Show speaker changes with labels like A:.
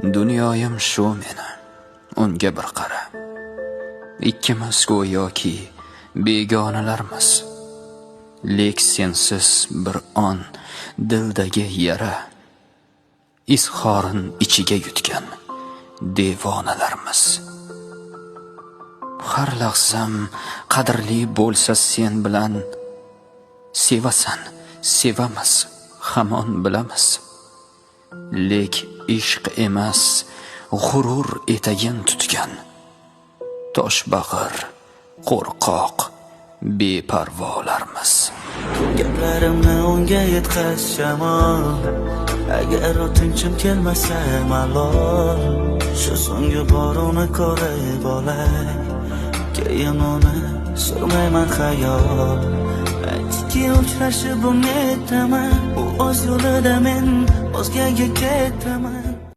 A: Dunyoyim shu meni, unga bir qara. Ikkimiz go'yoki begonalarmiz. Lek sensiz bir on dildagi yara, izhorin ichiga yutgan devonalarmiz. Har lahzam qadrli bo'lsa sen bilan, sevasan, sevamiz, hamon bilamiz. Lek ishq emas, g'urur etagin tutgan toshbag'ir, qo'rqoq, beparvolarmiz.
B: Gaplarimni unga yetkaz shamol, agar o'tinchim kelmasa malol. Shu so'nggi bor uni ko'rib olay, keyin uni surmayman xayol. Aytki uchrashib unga aytaman, u o'z yo'lida men o'zgaga ketaman.